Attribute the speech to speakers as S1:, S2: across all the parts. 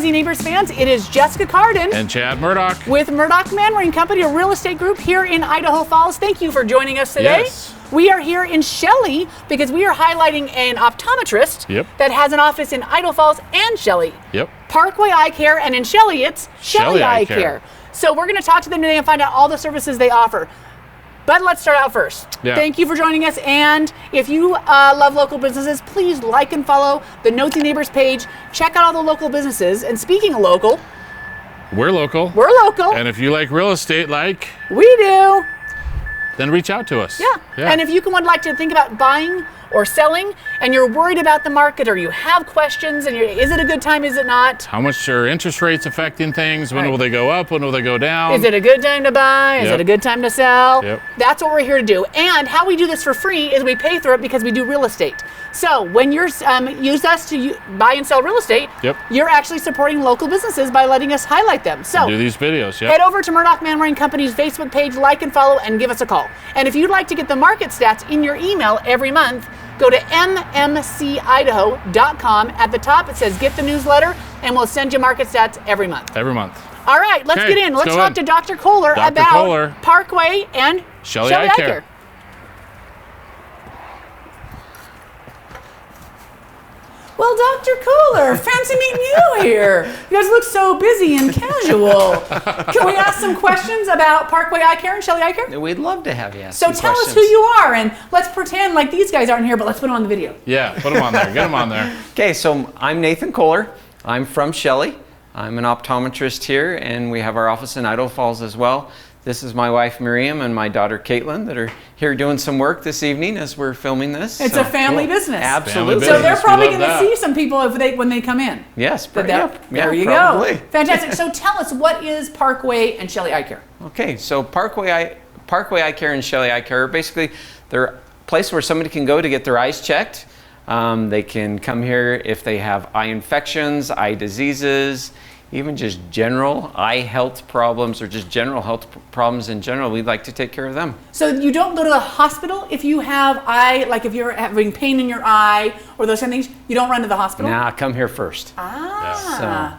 S1: Nosy Neighbors fans, it is Jessica Cardon
S2: and Chad Murdoch
S1: with Murdoch Manwaring Company, a real estate group here in Idaho Falls. Thank you for joining us today.
S2: Yes.
S1: We are here in Shelley because we are highlighting an optometrist that has an office in Idaho Falls and Shelley.
S2: Yep.
S1: Parkway Eye Care, and in Shelley it's Shelley Eye Care. So we're going to talk to them today and find out all the services they offer. But let's start out first. Thank you for joining us. And if you love local businesses, please like and follow the Nosy Neighbors page. Check out all the local businesses. And speaking of local,
S2: we're local.
S1: We're local.
S2: And if you like real estate like
S1: we do,
S2: then reach out to us.
S1: Yeah. And if you would like to think about buying or selling and you're worried about the market or you have questions and is it a good time, is it not?
S2: How much are interest rates affecting things? When will they go up? When will they go down?
S1: Is it a good time to buy? Is it a good time to sell? That's what we're here to do. And how we do this for free is we pay through it because we do real estate. So when you're use us to buy and sell real estate, you're actually supporting local businesses by letting us highlight them. So
S2: do these videos.
S1: Head over to Murdoch Manwaring Company's Facebook page, like and follow, and give us a call. And if you'd like to get the market stats in your email every month, go to mmcidaho.com. At the top, it says get the newsletter, and we'll send you market stats every month.
S2: Every month.
S1: All right, let's get in. Let's talk to Dr. Kohler about Parkway and
S2: Shelley Eye Care.
S1: Well, Dr. Kohler, fancy meeting you here. You guys look so busy and casual. Can we ask some questions about Parkway Eye Care and Shelley Eye Care?
S3: We'd love to have you ask
S1: So tell us who you are, and let's pretend like these guys aren't here, but let's put them on the video.
S2: Yeah, put them on there. Get them on there.
S3: Okay, so I'm Nathan Kohler. I'm from Shelley. I'm an optometrist here, and we have our office in Idaho Falls as well. This is my wife Miriam and my daughter Caitlin that are here doing some work this evening as we're filming this.
S1: It's a family business.
S3: Absolutely.
S1: So they're probably going to see some people when they come in.
S3: Yes.
S1: There you go. Fantastic. So tell us, what is Parkway and Shelley Eye Care?
S3: Okay, so Parkway Eye Care and Shelley Eye Care, basically they're a place where somebody can go to get their eyes checked. They can come here if they have eye infections, eye diseases, even just general eye health problems or just general health problems in general. We'd like to take care of them.
S1: So you don't go to the hospital if you have if you're having pain in your eye or those kind of things, you don't run to the hospital?
S3: Nah, come here first.
S1: I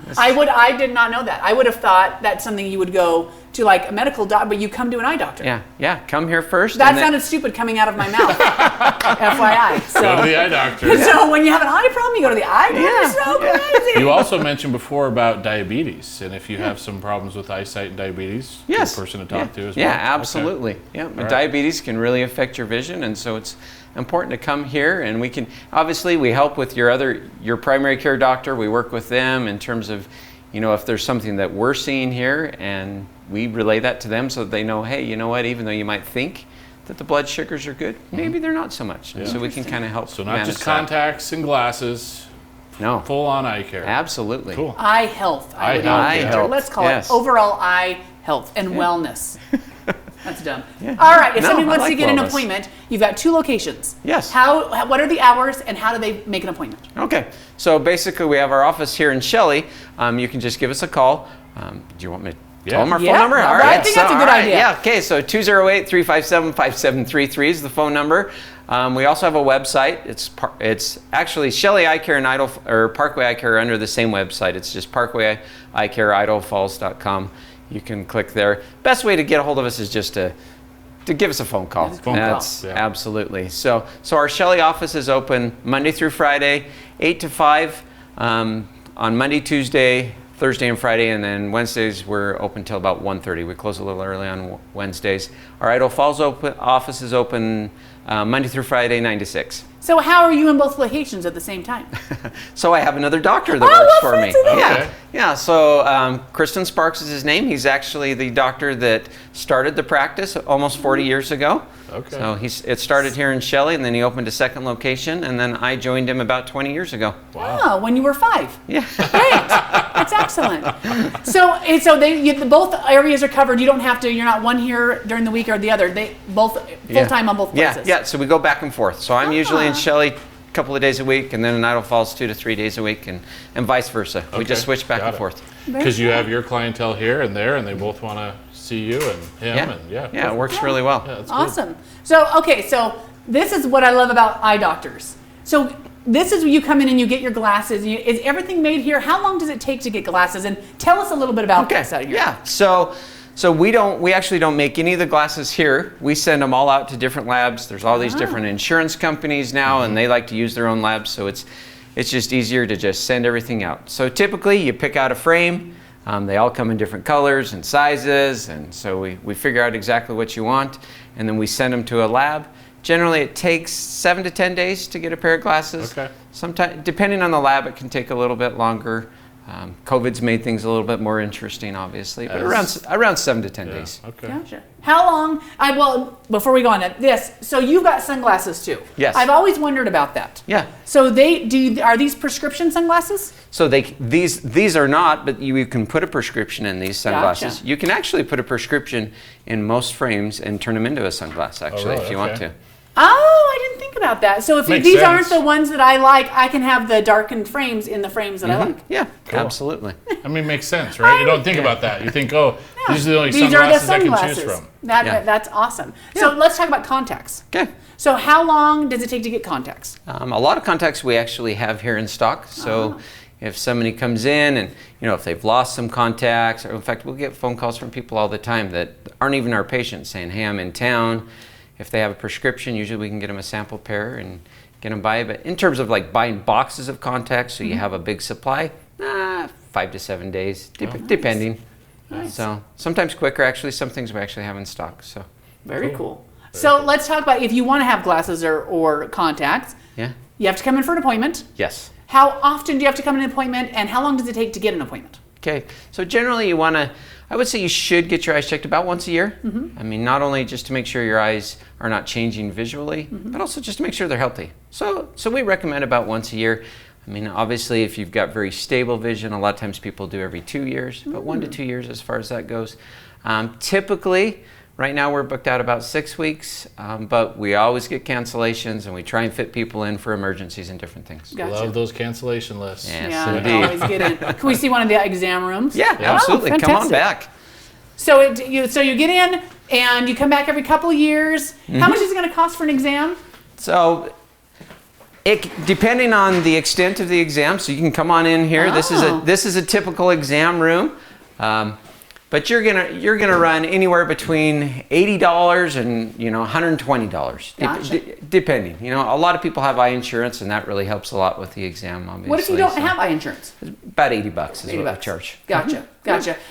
S1: did not know that. I would have thought that's something you would go to like a medical doctor, but you come to an eye doctor.
S3: Yeah, come here first.
S1: That sounded stupid coming out of my mouth. FYI. So,
S2: go to the eye doctor.
S1: So when you have an eye problem, you go to the eye doctor. So crazy.
S2: You also mentioned before about diabetes, and if you have some problems with eyesight and diabetes, you're a person to talk to as well.
S3: Yeah, absolutely. Okay. Yeah, diabetes can really affect your vision, and so it's important to come here, and we can obviously we help with your primary care doctor. We work with them in terms of, if there's something that we're seeing here, and we relay that to them so that they know, hey, you know what, even though you might think that the blood sugars are good, maybe they're not so much. And so we can kind of help.
S2: So not just contacts and glasses.
S3: No.
S2: Full on eye care.
S3: Absolutely.
S2: Cool.
S1: Eye health.
S3: Eye health.
S1: Let's call it overall eye health and wellness. That's dumb. All right, if somebody wants to get an appointment, you've got 2 locations.
S3: Yes.
S1: What are the hours and how do they make an appointment?
S3: Okay, so basically we have our office here in Shelley. You can just give us a call. Do you want me to tell them our phone number?
S1: All right. I think that's a good idea.
S3: Yeah, okay, so 208-357-5733 is the phone number. We also have a website. It's actually Shelley Eye Care and Parkway Eye Care are under the same website. It's just Parkway Eye Care, idahofalls.com. You can click there. Best way to get a hold of us is just to give us a phone call. Absolutely. So our Shelley office is open Monday through Friday, 8 to 5, on Monday, Tuesday, Thursday, and Friday, and then Wednesdays we're open till about 1:30. We close a little early on Wednesdays. Our Idaho Falls office is open Monday through Friday, 9 to 6.
S1: So how are you in both locations at the same time?
S3: So I have another doctor that works for me.
S1: Okay.
S3: Yeah. So Kristen Sparks is his name. He's actually the doctor that started the practice almost 40 years ago.
S2: Okay.
S3: So it started here in Shelley, and then he opened a second location, and then I joined him about 20 years ago.
S1: Wow, when you were 5.
S3: Yeah.
S1: Great. That's excellent. So both areas are covered. You don't have to. You're not one here during the week or the other. They both full time on both places.
S3: Yeah. So we go back and forth. So I'm usually in Shelley a couple of days a week, and then in Idaho Falls 2 to 3 days a week, and vice versa. We just switch back and forth.
S2: Because you have your clientele here and there, and they both want to see you and him.
S3: It works really well.
S2: Yeah, that's
S1: awesome. Good. So this is what I love about eye doctors. So this is where you come in and you get your glasses. Is everything made here? How long does it take to get glasses? And tell us a little bit about this out here.
S3: Yeah. So we actually don't make any of the glasses here. We send them all out to different labs. There's all these different insurance companies now, and they like to use their own labs. So it's just easier to just send everything out. So typically you pick out a frame. They all come in different colors and sizes, and so we figure out exactly what you want, and then we send them to a lab. Generally, it takes 7 to 10 days to get a pair of glasses.
S2: Okay.
S3: Sometimes, depending on the lab, it can take a little bit longer. COVID's made things a little bit more interesting, obviously, but around 7 to 10 days.
S2: Okay.
S1: Gotcha. How long? Well, before we go on to this, so you've got sunglasses too.
S3: Yes.
S1: I've always wondered about that.
S3: Yeah.
S1: So are these prescription sunglasses?
S3: So these are not, but you can put a prescription in these sunglasses.
S1: Gotcha.
S3: You can actually put a prescription in most frames and turn them into a sunglass, actually, if you want to.
S1: Oh, I didn't think about that. So if these aren't the ones that I like, I can have the darkened frames in the frames that I like.
S3: Yeah,
S2: cool.
S3: Absolutely.
S2: I mean, it makes sense, right? You don't think about that. You think, these are the only
S1: These are the
S2: sunglasses I can choose from.
S1: That's awesome. So let's talk about contacts.
S3: Okay.
S1: So how long does it take to get contacts?
S3: A lot of contacts we actually have here in stock. So if somebody comes in and, if they've lost some contacts, or in fact, we'll get phone calls from people all the time that aren't even our patients saying, hey, I'm in town. If they have a prescription, usually we can get them a sample pair and get them by. But in terms of like buying boxes of contacts, so you have a big supply, 5 to 7 days, depending.
S1: Nice.
S3: So sometimes quicker, actually. Some things we actually have in stock. So
S1: very cool. So let's talk about if you want to have glasses or contacts.
S3: Yeah.
S1: You have to come in for an appointment.
S3: Yes.
S1: How often do you have to come in an appointment, and how long does it take to get an appointment?
S3: Okay. So generally, I would say you should get your eyes checked about once a year. I mean, not only just to make sure your eyes are not changing visually, but also just to make sure they're healthy. So we recommend about once a year. I mean, obviously, if you've got very stable vision, a lot of times people do every 2 years, but 1 to 2 years as far as that goes. Typically, right now we're booked out about 6 weeks, but we always get cancellations, and we try and fit people in for emergencies and different things.
S1: Gotcha.
S2: Love those cancellation lists.
S3: Yes,
S1: indeed. Always get in. Can we see one of the exam rooms?
S3: Yeah, absolutely. Come on back.
S1: So you get in, and you come back every couple of years. How much is it going to cost for an exam?
S3: So, depending on the extent of the exam, so you can come on in here. This is a typical exam room. But you're gonna run anywhere between $80 and $120,
S1: Gotcha.
S3: Depending. A lot of people have eye insurance, and that really helps a lot with the exam. Obviously.
S1: What if you don't have eye insurance?
S3: About $80 is what we charge.
S1: Gotcha.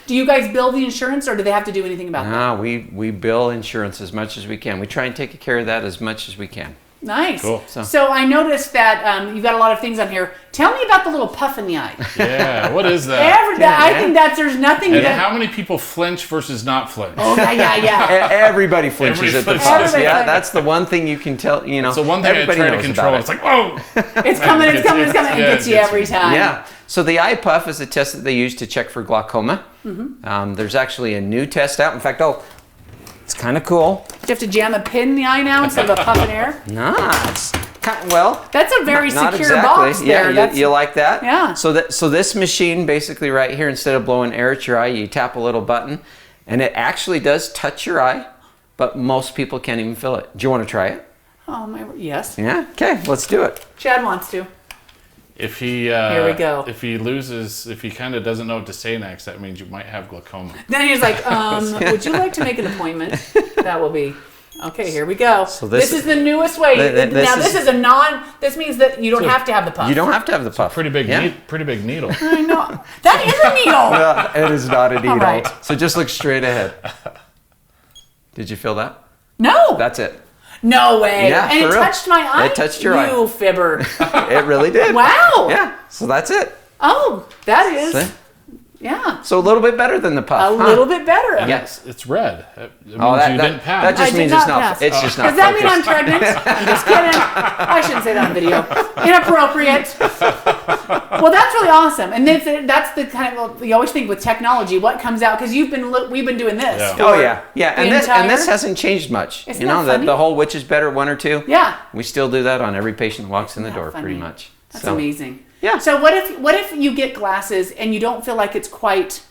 S1: Do you guys bill the insurance, or do they have to do anything about that?
S3: No, we bill insurance as much as we can. We try and take care of that as much as we can.
S1: Nice.
S2: Cool.
S1: So I noticed that you've got a lot of things on here. Tell me about the little puff in the eye.
S2: Yeah, what is that?
S1: I think there's nothing.
S2: And how many people flinch versus not flinch?
S1: Oh yeah.
S3: Everybody flinches at the puff. Yeah, that's the one thing you can tell.
S2: So one thing I try to control. It's like, whoa!
S1: It's coming. It gets you every time.
S3: Yeah. So the eye puff is a test that they use to check for glaucoma. There's actually a new test out. In fact, it's kind of cool.
S1: Do you have to jam a pin in the eye now instead of a puff in air?
S3: That's
S1: a very
S3: not
S1: secure
S3: exactly.
S1: box there.
S3: Yeah, you like that?
S1: Yeah.
S3: So this machine basically right here, instead of blowing air at your eye, you tap a little button, and it actually does touch your eye, but most people can't even feel it. Do you want to try it?
S1: Oh my, yes.
S3: Yeah. Okay, let's do it.
S1: Chad wants to.
S2: If he
S1: here we go.
S2: If he kind of doesn't know what to say next, that means you might have glaucoma.
S1: Then he's like, would you like to make an appointment? That will be. Okay, here we go. So this is the newest way. This means that you don't have to have the puff.
S3: You don't have to have the puff.
S2: Pretty big needle.
S1: I know. That is a needle.
S3: Well, it is not a needle.
S1: All right.
S3: So just look straight ahead. Did you feel that?
S1: No.
S3: That's it.
S1: No way.
S3: Yeah,
S1: and it touched my eye?
S3: It touched your eye.
S1: You fibber.
S3: It really did.
S1: Wow.
S3: Yeah. So that's it.
S1: Oh, that is.
S3: See?
S1: Yeah.
S3: So a little bit better than the puff.
S1: A little bit better.
S3: Yes.
S2: It's red. It means
S3: that
S2: didn't pass.
S3: That just means it's not.
S1: Pass.
S3: It's just not.
S1: Does that mean I'm pregnant? I'm just kidding. I shouldn't say that on video. Inappropriate. Well, that's really awesome, and that's the kind of you always think with technology, what comes out because we've been doing this.
S3: Yeah. And this hasn't changed much.
S1: Isn't that funny?
S3: The whole which is better 1 or 2.
S1: Yeah.
S3: We still do that on every patient that walks in the door, pretty much.
S1: That's amazing.
S3: Yeah.
S1: So what if you get glasses and you don't feel like it's quite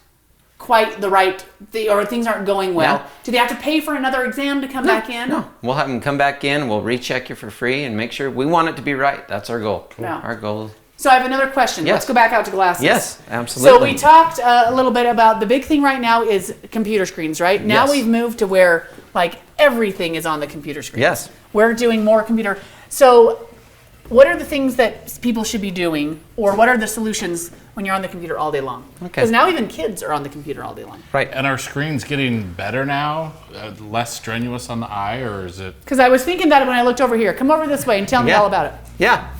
S1: quite the right or things aren't going well, do they have to pay for another exam to come back in?
S3: No, we'll have them come back in. We'll recheck you for free and make sure we want it to be right. That's our goal.
S1: Cool.
S3: Our goal.
S1: So I have another question. Let's go back out to glasses.
S3: Yes, absolutely.
S1: So we talked a little bit about the big thing right now is computer screens, right? Now we've moved to where like everything is on the computer screen.
S3: Yes.
S1: We're doing more computer. So what are the things that people should be doing, or what are the solutions when you're on the computer all day long? Because now even kids are on the computer all day long.
S2: Right. And are screens getting better now? Less strenuous on the eye, or is it?
S1: Because I was thinking that when I looked over here. Come over this way and tell me all about it.
S3: Yeah.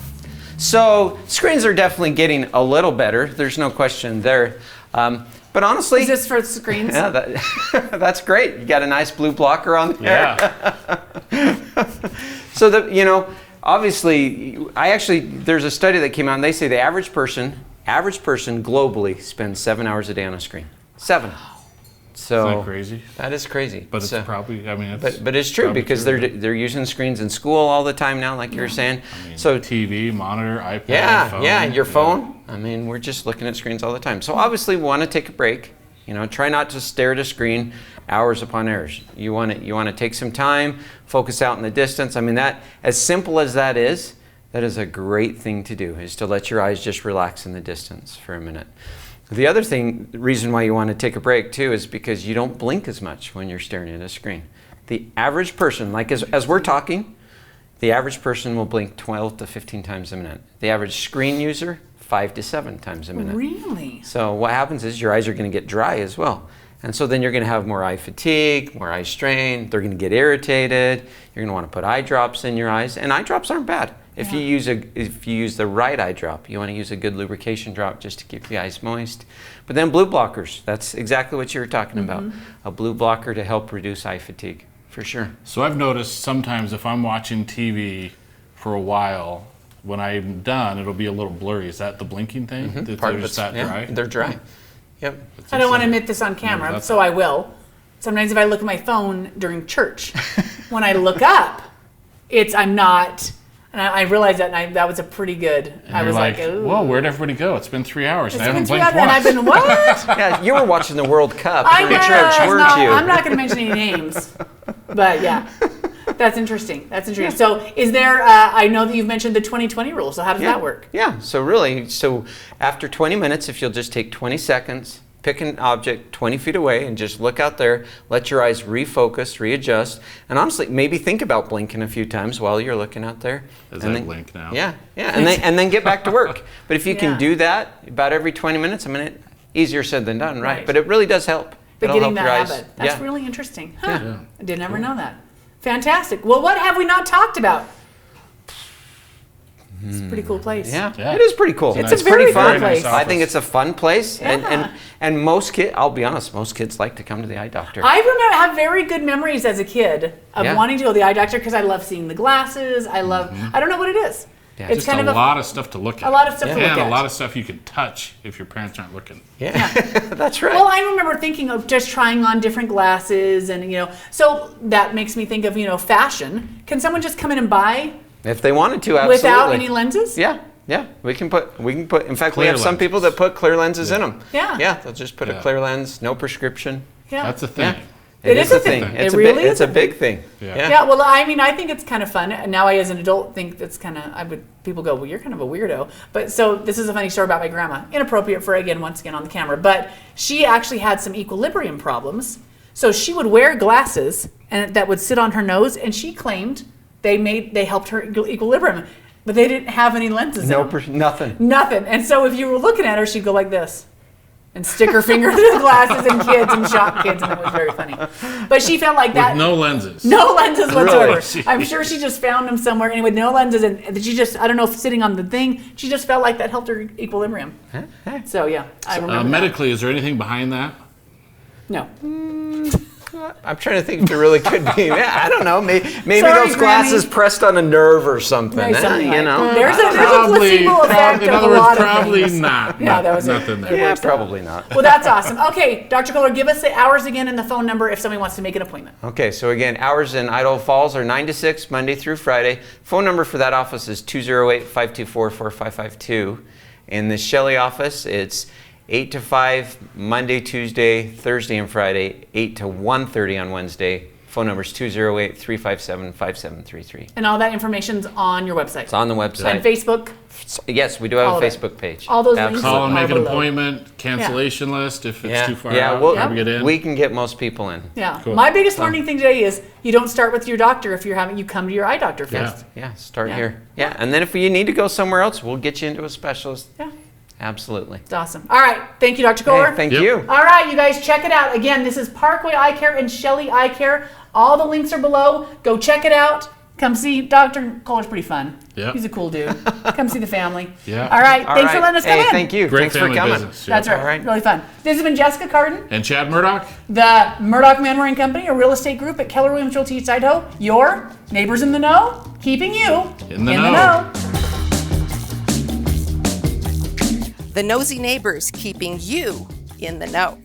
S3: So screens are definitely getting a little better. There's no question there. But honestly,
S1: is this for screens?
S3: Yeah, that's great. You got a nice blue blocker on there.
S2: Yeah.
S3: So obviously, there's a study that came out, and they say the average person globally spends 7 hours a day on a screen. 7. So
S2: isn't that crazy?
S3: That is crazy.
S2: But it's probably, I mean, it's
S3: but it's true because they're using screens in school all the time now, like you were saying.
S2: I mean,
S3: so
S2: TV, monitor, iPad, phone.
S3: Your phone. I mean, we're just looking at screens all the time. So obviously, we want to take a break. Try not to stare at a screen hours upon hours. You want to take some time, focus out in the distance. I mean, that as simple as that is a great thing to do, is to let your eyes just relax in the distance for a minute. The other reason why you want to take a break too, is because you don't blink as much when you're staring at a screen. The average person, like as we're talking, the average person will blink 12 to 15 times a minute. The average screen user, 5 to 7 times a minute.
S1: Really?
S3: So what happens is your eyes are going to get dry as well. And so then you're going to have more eye fatigue, more eye strain. They're going to get irritated. You're going to want to put eye drops in your eyes. And eye drops aren't bad. If you use the right eye drop, you want to use a good lubrication drop just to keep the eyes moist. But then blue blockers, that's exactly what you were talking about. A blue blocker to help reduce eye fatigue, for sure.
S2: So I've noticed sometimes if I'm watching TV for a while, when I'm done, it'll be a little blurry. Is that the blinking thing?
S3: Part of it's
S2: that dry?
S3: They're dry. Yep.
S1: I don't want to admit this on camera, so I will. Sometimes if I look at my phone during church, when I look up, I'm not. And I realized that, and that was a pretty good.
S2: And I was like, whoa, where'd everybody go? It's been 3 hours, and I haven't blinked once.
S1: And I've been, what?
S3: Yeah, you were watching the World Cup during church, weren't you?
S1: I'm not going to mention any names, but yeah. That's interesting. So is there, I know that you've mentioned the 20-20 rule, so how does that work?
S3: Yeah, so after 20 minutes, if you'll just take 20 seconds, pick an object 20 feet away and just look out there, let your eyes refocus, readjust, and honestly, maybe think about blinking a few times while you're looking out there.
S2: Does that blink now?
S3: Yeah, and then get back to work. But if you can do that about every 20 minutes, easier said than done, right? But it really does help.
S1: But getting that habit, that's really interesting. Huh. Yeah. I did never know that. Fantastic. Well, what have we not talked about? It's a pretty cool place.
S3: Yeah. It is pretty cool.
S1: It's a very fun place.
S3: I think it's a fun place, and most kids, I'll be honest, most kids like to come to the eye doctor.
S1: I have very good memories as a kid of wanting to go to the eye doctor because I love seeing the glasses. I don't know what it is.
S2: Yeah. It's just kind of a lot of stuff to look at.
S1: A lot of stuff to look at.
S2: And a lot of stuff you can touch if your parents aren't looking.
S3: Yeah. That's right.
S1: Well, I remember thinking of just trying on different glasses, and so that makes me think of fashion. Can someone just come in and buy?
S3: If they wanted to, absolutely.
S1: Without any lenses?
S3: Yeah. We can put. In fact, we have some people that put clear lenses in them.
S1: Yeah.
S3: They'll just put a clear lens, no prescription.
S1: Yeah.
S2: That's a thing.
S1: Yeah. It is a thing.
S3: It's a big thing.
S1: Yeah. Well, I think it's kind of fun. And now I, as an adult, think that's kind of, people go, well, you're kind of a weirdo. But so this is a funny story about my grandma. Inappropriate for, once again on the camera. But she actually had some equilibrium problems. So she would wear glasses and that would sit on her nose. And she claimed they helped her equilibrium. But they didn't have any lenses in them. Nothing. And so if you were looking at her, she'd go like this. And stick her finger through the glasses and kids and shock kids, and it was very funny. But she felt like that.
S2: With no lenses.
S1: No lenses whatsoever.
S3: Really?
S1: I'm sure she just found them somewhere, and with no lenses, and she just, I don't know if sitting on the thing, she just felt like that helped her equilibrium. So yeah, I remember
S2: medically, is there anything behind that?
S1: No.
S3: I'm trying to think if it really could be. I don't know. Maybe those glasses pressed on a nerve or something.
S1: There's
S2: a
S1: placebo effect
S2: in
S1: of
S2: other
S1: a
S2: words,
S1: lot of
S2: probably
S1: things.
S2: not.
S1: Yeah, that was
S2: nothing there.
S3: Yeah, probably not.
S1: Well, that's awesome. Okay, Dr. Kohler, give us the hours again and the phone number if somebody wants to make an appointment.
S3: Okay, so again, hours in Idaho Falls are 9 to 6, Monday through Friday. Phone number for that office is 208-524-4552. In the Shelley office, it's 8 to 5, Monday, Tuesday, Thursday, and Friday, 8 to 1:30 on Wednesday. Phone number is 208-357-5733.
S1: And all that information's on your website.
S3: It's on the website.
S1: And Facebook.
S3: Yes, we do have a Facebook page.
S1: All those links.
S2: Call and make an
S1: below.
S2: appointment, cancellation list if it's too far out.
S3: We'll,
S2: get in.
S3: we can get most people in.
S1: Yeah.
S2: Cool.
S1: My biggest learning thing today is you don't start with your doctor if you're having, you come to your eye doctor first.
S3: Yeah, start here. Yeah, and then if you need to go somewhere else, we'll get you into a specialist.
S1: Yeah.
S3: Absolutely.
S1: It's awesome. All right. Thank you, Dr. Kohler.
S3: Hey, thank you.
S1: All right, you guys, check it out. Again, this is Parkway Eye Care and Shelley Eye Care. All the links are below. Go check it out. Come see Dr. Kohler's pretty fun.
S2: Yeah.
S1: He's a cool dude. Come see the family.
S2: Yeah.
S1: All right. Thanks for letting us come in.
S3: Thank you.
S2: Great
S3: Thanks
S2: family
S3: for coming.
S2: business.
S1: That's right.
S3: All right.
S1: Really fun. This has been Jessica Cardon,
S2: And Chad Murdoch.
S1: the Murdoch Manwaring Company, a real estate group at Keller Williams Realty East Idaho. Your neighbors in the know, keeping you
S2: In the know.
S4: The nosy neighbors keeping you in the know.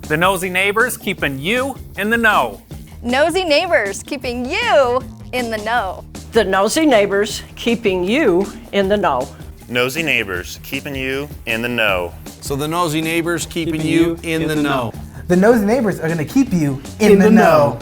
S5: The nosy neighbors keeping you in the know.
S6: Nosy neighbors keeping you in the know.
S7: The nosy neighbors keeping you in the know.
S8: Nosy neighbors keeping you in the know.
S9: So the nosy neighbors keeping you in the know.
S10: The nosy neighbors are going to keep you in the know.